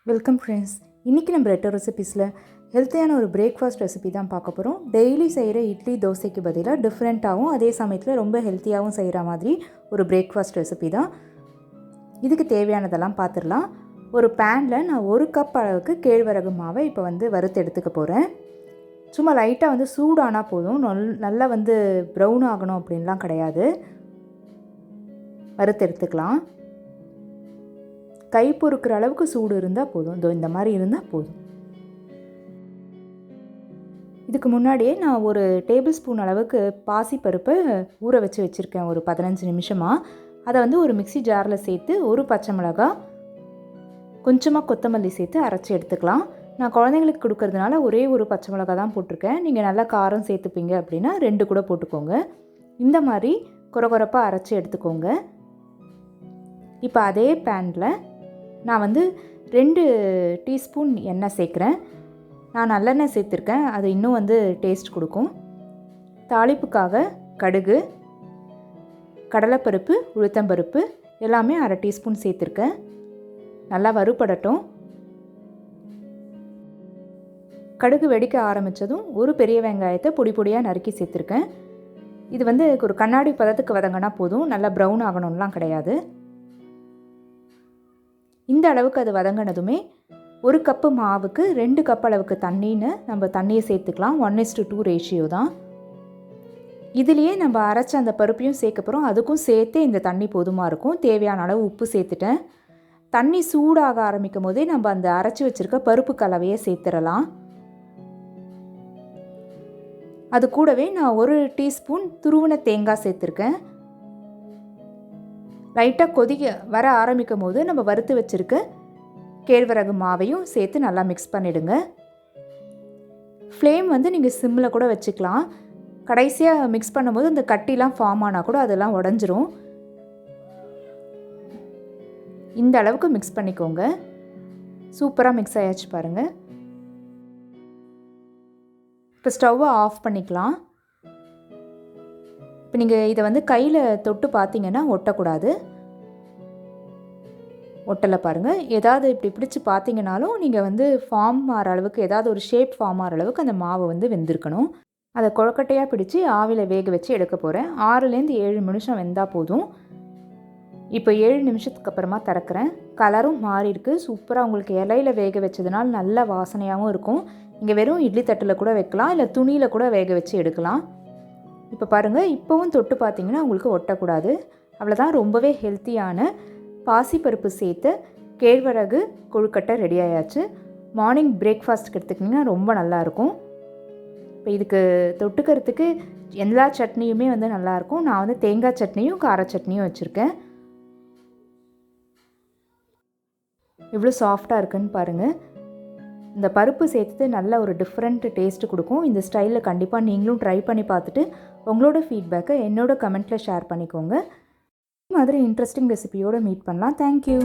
Welcome friends. இன்றைக்கி நம்ம ரெட்டோ ரெசிபீஸில் ஹெல்த்தியான ஒரு பிரேக்ஃபாஸ்ட் ரெசிபி தான் பார்க்க போகிறோம். டெய்லி செய்கிற இட்லி தோசைக்கு பதிலாக டிஃப்ரெண்ட்டாகவும் அதே சமயத்தில் ரொம்ப ஹெல்த்தியாகவும் செய்கிற மாதிரி ஒரு பிரேக்ஃபாஸ்ட் ரெசிபி தான். இதுக்கு தேவையானதெல்லாம் பார்த்துடலாம். ஒரு பேனில் நான் 1 கப் அளவுக்கு கேழ்வரகு மாவை இப்போ வறுத்து எடுத்துக்க போகிறேன். சும்மா லைட்டாக சூடானால் போதும், நல்லா ப்ரௌன் ஆகணும் அப்படின்லாம் கிடையாது. வறுத்து எடுத்துக்கலாம். கை பொறுக்கிற அளவுக்கு சூடு இருந்தால் போதும். இந்த மாதிரி இருந்தால் போதும். இதுக்கு முன்னாடியே நான் ஒரு டேபிள் ஸ்பூன் அளவுக்கு பாசிப்பருப்பை ஊற வச்சுருக்கேன் ஒரு 15 நிமிஷமாக. அதை ஒரு மிக்ஸி ஜாரில் சேர்த்து ஒரு பச்சை மிளகாய், கொஞ்சமாக கொத்தமல்லி சேர்த்து அரைச்சி எடுத்துக்கலாம். நான் குழந்தைங்களுக்கு கொடுக்கறதுனால ஒரே ஒரு பச்சை மிளகாய் தான் போட்டிருக்கேன். நீங்கள் நல்லா காரம் சேர்த்துப்பீங்க அப்படின்னா 2 கூட போட்டுக்கோங்க. இந்த மாதிரி கொரகொரப்பாக அரைச்சி எடுத்துக்கோங்க. இப்போ அதே பேனில் நான் 2 டீஸ்பூன் எண்ணெய் சேர்க்குறேன். நான் நல்லெண்ணெய் சேர்த்துருக்கேன், அது இன்னும் டேஸ்ட் கொடுக்கும். தாளிப்புக்காக கடுகு, கடலைப்பருப்பு, உளுத்தம்பருப்பு எல்லாமே அரை டீஸ்பூன் சேர்த்துருக்கேன். நல்லா வறுபடட்டும். கடுகு வெடிக்க ஆரம்பித்ததும் ஒரு பெரிய வெங்காயத்தை பொடி பொடியாக நறுக்கி சேர்த்துருக்கேன். இது ஒரு கண்ணாடி பதத்துக்கு வதங்கினா போதும், நல்லா ப்ரௌன் ஆகணும்லாம் கிடையாது. இந்த அளவுக்கு அது வதங்கினதுமே 1 கப்பு மாவுக்கு 2 கப் அளவுக்கு தண்ணின்னு நம்ம தண்ணியை சேர்த்துக்கலாம். 1:2 ரேஷியோ தான். இதுலேயே நம்ம அரைச்ச அந்த பருப்பையும் சேர்க்க போகிறோம். அதுக்கும் சேர்த்து இந்த தண்ணி போதுமாக இருக்கும். தேவையான அளவு உப்பு சேர்த்துட்டேன். தண்ணி சூடாக ஆரம்பிக்கும் போதே நம்ம அந்த அரைச்சி வச்சுருக்க பருப்பு கலவையை சேர்த்துடலாம். அது கூடவே நான் 1 டீஸ்பூன் துருவின தேங்காய் சேர்த்துருக்கேன். லைட்டாக கொதிக்க வர ஆரம்பிக்கும் போது நம்ம வறுத்து வச்சுருக்க கேழ்வரகு மாவையும் சேர்த்து நல்லா மிக்ஸ் பண்ணிவிடுங்க. ஃப்ளேம் நீங்கள் சிம்மில் கூட வச்சுக்கலாம். கடைசியாக மிக்ஸ் பண்ணும்போது அந்த கட்டிலாம் ஃபார்ம் ஆனால் கூட அதெல்லாம் உடஞ்சிரும். இந்த அளவுக்கு மிக்ஸ் பண்ணிக்கோங்க. சூப்பராக மிக்ஸ் ஆயாச்சு பாருங்கள். இப்போ ஸ்டவ்வை ஆஃப் பண்ணிக்கலாம். இப்போ நீங்கள் இதை கையில் தொட்டு பார்த்தீங்கன்னா ஒட்டக்கூடாது. ஒட்டலை பாருங்கள். ஏதாவது இப்படி பிடிச்சி பார்த்தீங்கனாலும் நீங்கள் ஃபார்ம் ஆகிற அளவுக்கு, ஏதாவது ஒரு ஷேப் ஃபார்ம் ஆகிற அளவுக்கு அந்த மாவு வெந்திருக்கணும். அதை கொழக்கட்டையாக பிடிச்சி ஆவியில் வேக வச்சு எடுக்க போகிறேன். 6லேருந்து 7 நிமிஷம் வெந்தால் போதும். இப்போ 7 நிமிஷத்துக்கு அப்புறமா திறக்கிறேன். கலரும் மாறி இருக்குது. சூப்பராக உங்களுக்கு இலையில் வேக வச்சதுனால நல்ல வாசனையாகவும் இருக்கும். நீங்கள் வெறும் இட்லி தட்டில் கூட வைக்கலாம், இல்லை துணியில் கூட வேக வச்சு எடுக்கலாம். இப்போ பாருங்கள், இப்போவும் தொட்டு பார்த்தீங்கன்னா உங்களுக்கு ஒட்டக்கூடாது. அவ்வளோதான். ரொம்பவே ஹெல்த்தியான பாசிப்பருப்பு சேர்த்து கேழ்வரகு கொழுக்கட்டை ரெடி ஆயாச்சு. மார்னிங் பிரேக்ஃபாஸ்ட்டுக்கு எடுத்துக்கிட்டிங்கன்னா ரொம்ப நல்லாயிருக்கும். இப்போ இதுக்கு தொட்டுக்கிறதுக்கு எல்லா சட்னியுமே நல்லாயிருக்கும். நான் தேங்காய் சட்னியும் கார சட்னியும் வச்சுருக்கேன். எவ்வளோ சாஃப்டாக இருக்குன்னு பாருங்கள். இந்த பருப்பு சேர்த்து நல்ல ஒரு டிஃப்ரெண்ட் டேஸ்ட்டு கொடுக்கும். இந்த ஸ்டைலில் கண்டிப்பாக நீங்களும் ட்ரை பண்ணி பார்த்துட்டு உங்களோட ஃபீட்பேக்கை என்னோட கமெண்ட்டில் ஷேர் பண்ணிக்கோங்க. இந்த மாதிரி இன்ட்ரெஸ்டிங் ரெசிபியோடு மீட் பண்ணலாம். தேங்க்யூ.